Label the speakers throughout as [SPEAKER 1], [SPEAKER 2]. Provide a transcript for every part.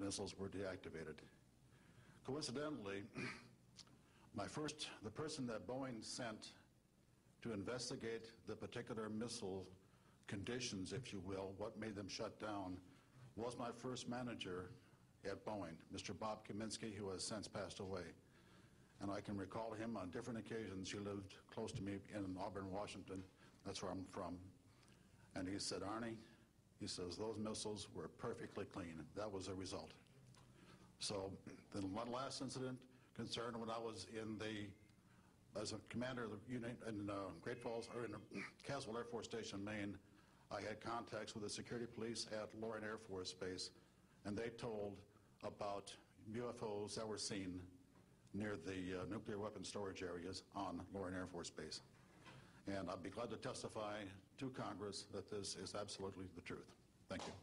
[SPEAKER 1] missiles were deactivated. Coincidentally, the person that Boeing sent to investigate the particular missile conditions, if you will, what made them shut down, was my first manager at Boeing, Mr. Bob Kaminsky, who has since passed away. And I can recall him on different occasions. He lived close to me in Auburn, Washington. That's where I'm from. And he said, Arnie, he says, those missiles were perfectly clean. That was the result. So then one last incident concerned when I was as a commander of the unit in Great Falls, or in Caswell Air Force Station, Maine. I had contacts with the security police at Loring Air Force Base, and they told about UFOs that were seen near the nuclear weapon storage areas on Loring Air Force Base. And I'd be glad to testify to Congress that this is absolutely the truth. Thank you.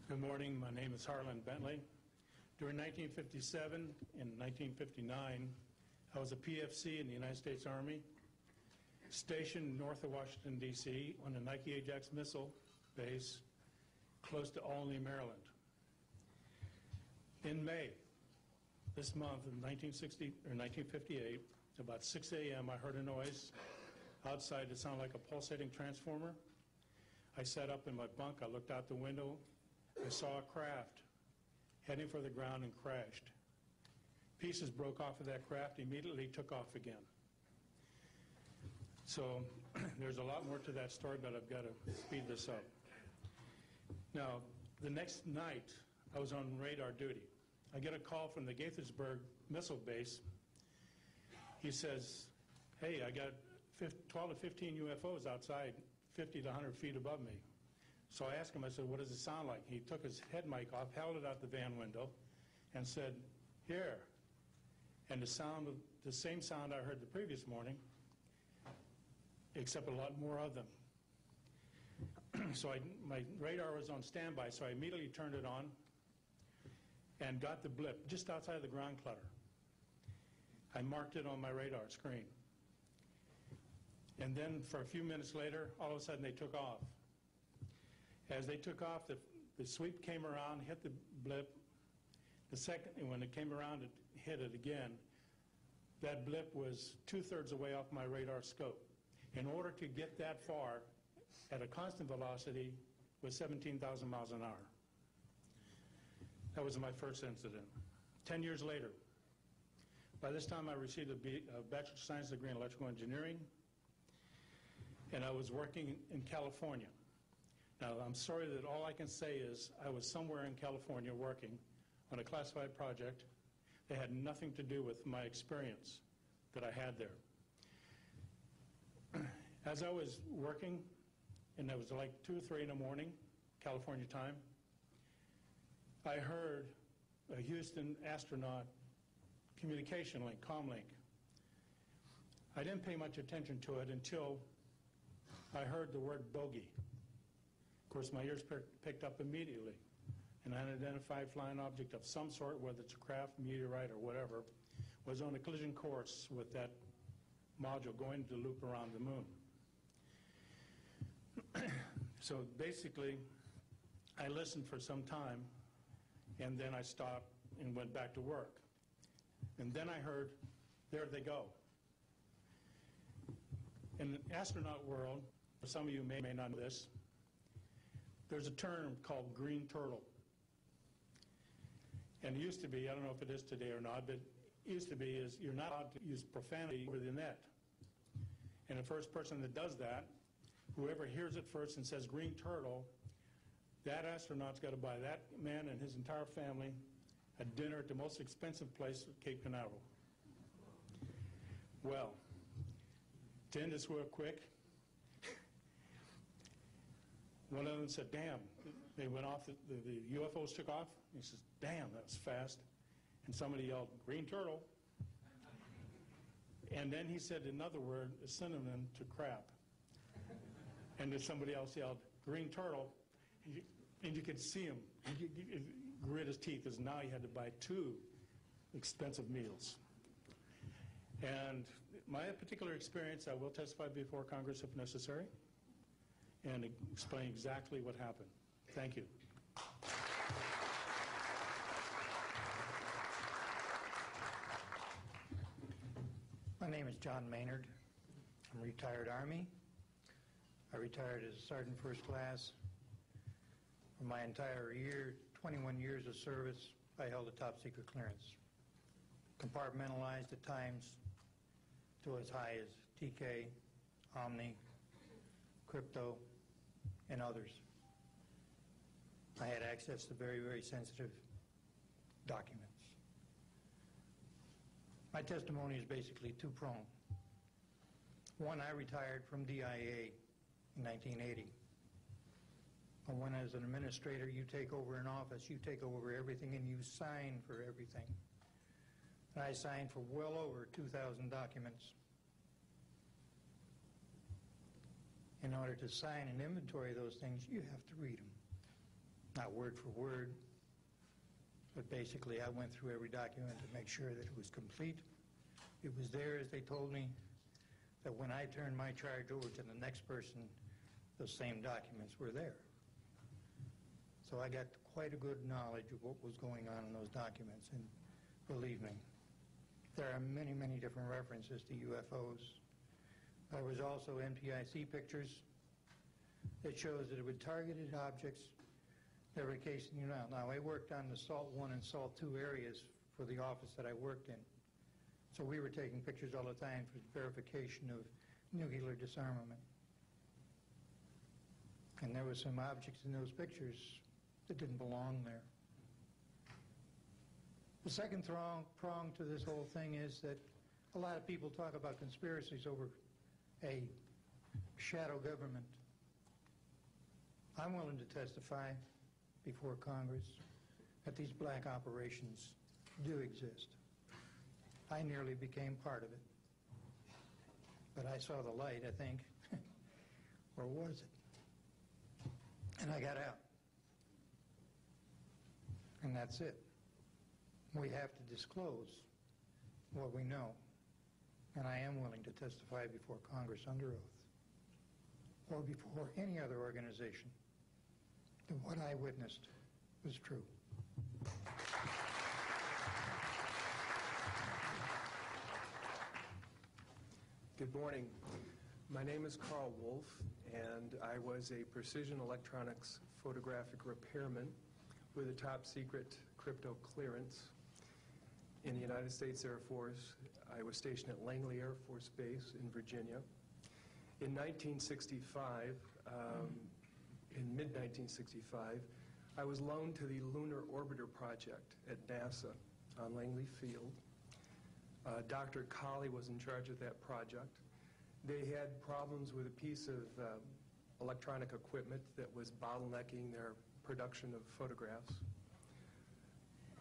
[SPEAKER 2] Good morning. My name is Harland Bentley. During 1957 and 1959, I was a PFC in the United States Army, stationed north of Washington, D.C. on the Nike Ajax missile base close to Olney, Maryland. In May, this month of 1958, about 6 a.m., I heard a noise outside that sounded like a pulsating transformer. I sat up in my bunk, I looked out the window, I saw a craft heading for the ground and crashed. Pieces broke off of that craft, immediately took off again. So there's a lot more to that story, but I've got to speed this up. Now, the next night, I was on radar duty. I get a call from the Gaithersburg missile base. He says, hey, I got 12 to 15 UFOs outside, 50 to 100 feet above me. So I asked him, I said, what does it sound like? He took his head mic off, held it out the van window, and said, here. And the same sound I heard the previous morning, except a lot more of them. So my radar was on standby, so I immediately turned it on and got the blip just outside of the ground clutter. I marked it on my radar screen. And then for a few minutes later, all of a sudden they took off. As they took off, the sweep came around, hit the blip. The second, and when it came around, it hit it again. That blip was 2/3 away off my radar scope. In order to get that far at a constant velocity was 17,000 miles an hour. That was my first incident. 10 years later, by this time I received a Bachelor of Science degree in electrical engineering, and I was working in California. Now, I'm sorry that all I can say is I was somewhere in California working on a classified project that had nothing to do with my experience that I had there. As I was working, and it was like 2 or 3 in the morning, California time, I heard a Houston astronaut communication link, comlink. I didn't pay much attention to it until I heard the word bogey. Of course, my ears picked up immediately. An unidentified flying object of some sort, whether it's a craft, meteorite, or whatever, was on a collision course with that module going to loop around the moon. So basically, I listened for some time, and then I stopped and went back to work. And then I heard, there they go. In the astronaut world, some of you may not know this, there's a term called green turtle. And it used to be, I don't know if it is today or not, but it used to be is you're not allowed to use profanity over the net. And the first person that does that, whoever hears it first and says green turtle, that astronaut's got to buy that man and his entire family a dinner at the most expensive place at Cape Canaveral. Well, to end this real quick, one of them said, damn, they went off, the UFOs took off. He says, damn, that was fast. And somebody yelled, green turtle. And then he said another word, a synonym to crap. And then somebody else yelled, green turtle. And you could see him grit his teeth, as now he had to buy 2 expensive meals. And my particular experience, I will testify before Congress if necessary and explain exactly what happened. Thank you.
[SPEAKER 3] My name is John Maynard. I'm a retired Army. I retired as Sergeant First Class. For my entire 21 years of service, I held a top secret clearance. Compartmentalized at times to as high as TK, Omni, Crypto, and others. I had access to very, very sensitive documents. My testimony is basically two-pronged. One, I retired from DIA in 1980. And when as an administrator you take over an office, you take over everything and you sign for everything. And I signed for well over 2,000 documents. In order to sign and inventory those things, you have to read them. Not word for word, but basically I went through every document to make sure that it was complete. It was there as they told me, that when I turned my charge over to the next person, those same documents were there. So I got quite a good knowledge of what was going on in those documents, and believe me, there are many, many different references to UFOs. There was also NPIC pictures that shows that it would targeted objects that were casing you out. Now, I worked on the SALT 1 and SALT 2 areas for the office that I worked in. So we were taking pictures all the time for verification of nuclear disarmament. And there were some objects in those pictures that didn't belong there. The second prong to this whole thing is that a lot of people talk about conspiracies over a shadow government. I'm willing to testify before Congress that these black operations do exist. I nearly became part of it. But I saw the light, I think. Or was it? And I got out. And that's it. We have to disclose what we know. And I am willing to testify before Congress under oath or before any other organization that what I witnessed was true.
[SPEAKER 4] Good morning. My name is Karl Wolf, and I was a precision electronics photographic repairman with a top secret crypto clearance in the United States Air Force. I was stationed at Langley Air Force Base in Virginia. In 1965, in mid-1965, I was loaned to the Lunar Orbiter Project at NASA on Langley Field. Dr. Colley was in charge of that project. They had problems with a piece of electronic equipment that was bottlenecking their production of photographs.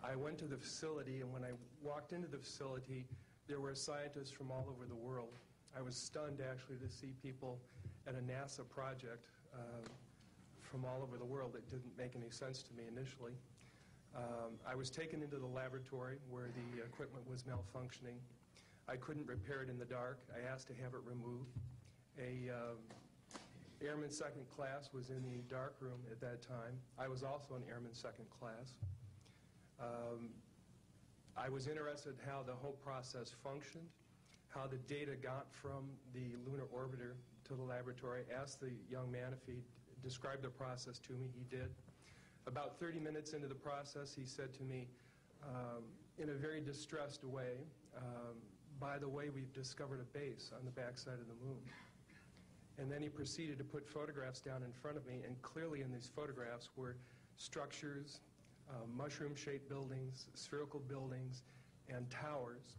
[SPEAKER 4] I went to the facility, and when I walked into the facility, there were scientists from all over the world. I was stunned, actually, to see people at a NASA project from all over the world. It didn't make any sense to me initially. I was taken into the laboratory where the equipment was malfunctioning. I couldn't repair it in the dark. I asked to have it removed. Airman second class was in the dark room at that time. I was also an airman second class. I was interested in how the whole process functioned, how the data got from the lunar orbiter to the laboratory. I asked the young man if he'd describe the process to me. He did. About 30 minutes into the process, he said to me, in a very distressed way, by the way, we've discovered a base on the backside of the moon. And then he proceeded to put photographs down in front of me, and clearly in these photographs were structures, mushroom-shaped buildings, spherical buildings, and towers.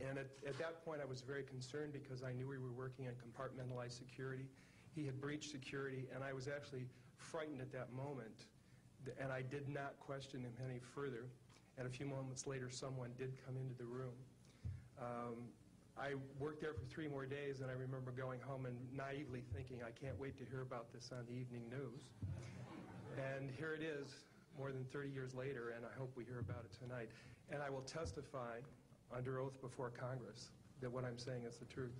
[SPEAKER 4] And at that point, I was very concerned because I knew we were working on compartmentalized security. He had breached security, and I was actually frightened at that moment. And I did not question him any further. And a few moments later, someone did come into the room. I worked there for 3 more days, and I remember going home and naively thinking, I can't wait to hear about this on the evening news. And here it is, more than 30 years later, and I hope we hear about it tonight. And I will testify under oath before Congress that what I'm saying is the truth.